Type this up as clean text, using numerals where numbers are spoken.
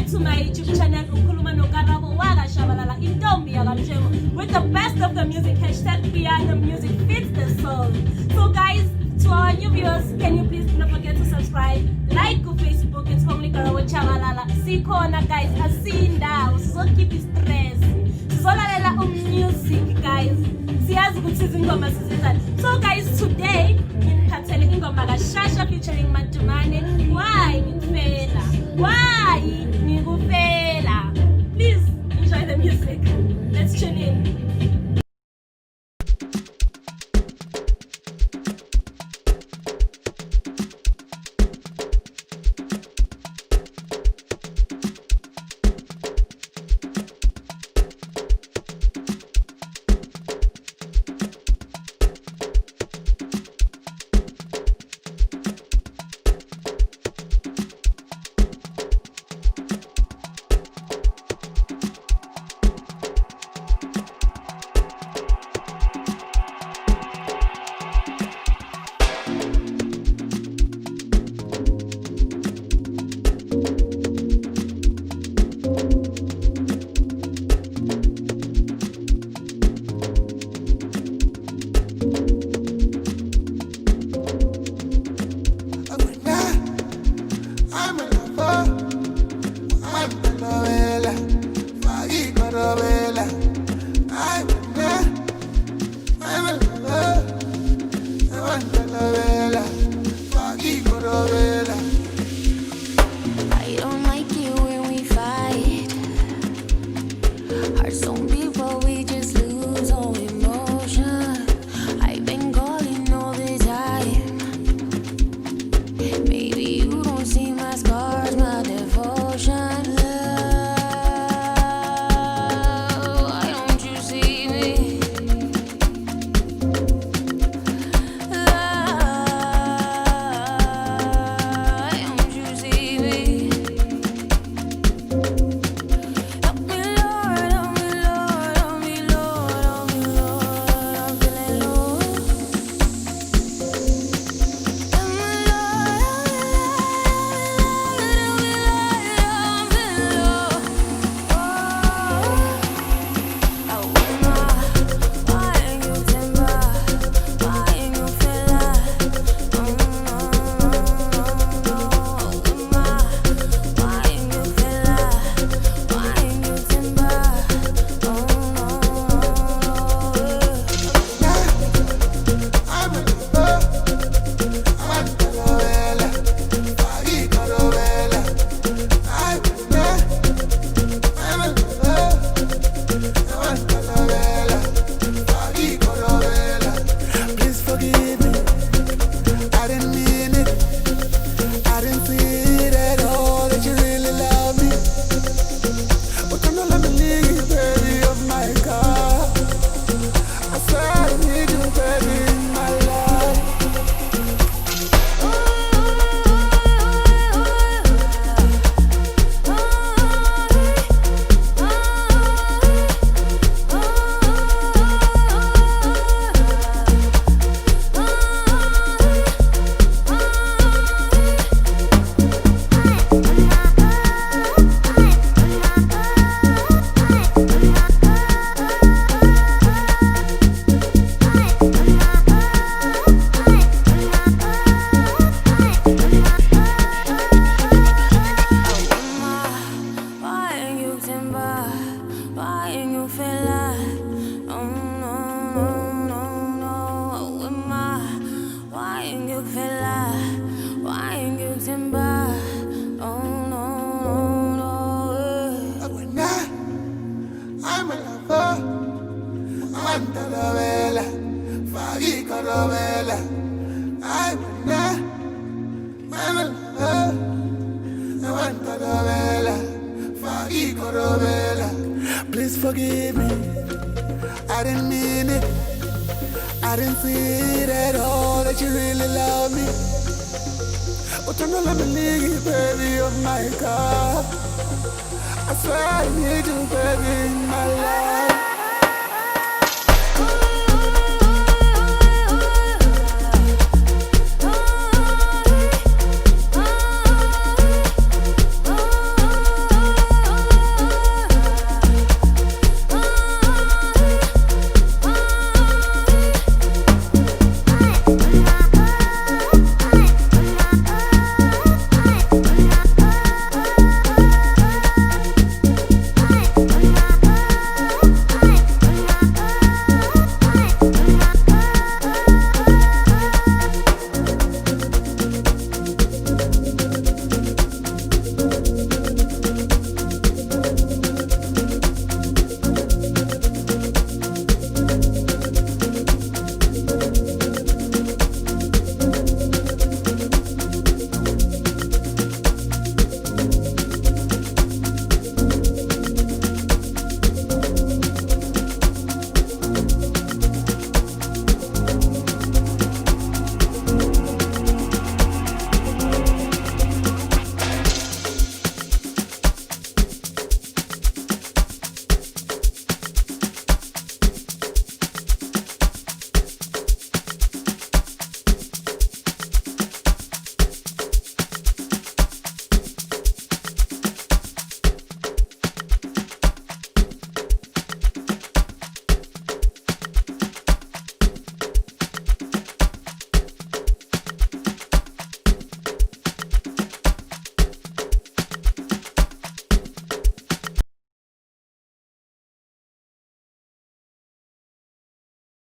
back to my YouTube channel Ukhuluma noKarabo Shabalala Intombi yakamshemo with the best of the music hashtag Piano Music Fits the Soul. So guys, to our new viewers, can you please don't forget to subscribe, like on Facebook, it's Homely Karabo Shabalala. Sikhona guys, asinda, so keep it stress. Sizolalela music guys. Siyazi ukuthi izingoma sizenzani. So guys, today ngiphathele ingoma kaShasha featuring Matumane. Why ngikufela? Why ngikufela? Please enjoy the music. Let's tune in. I don't like it when we fight. Hearts don't beat, but we just lose all emotion. I've been calling all the time. Maybe you don't see my scars, my devotion. Love, why don't you see me? Please forgive me, I didn't mean it. I didn't see it at all that you really love me. But you know let me leave, baby, oh my God. I swear I need you, baby, in my life.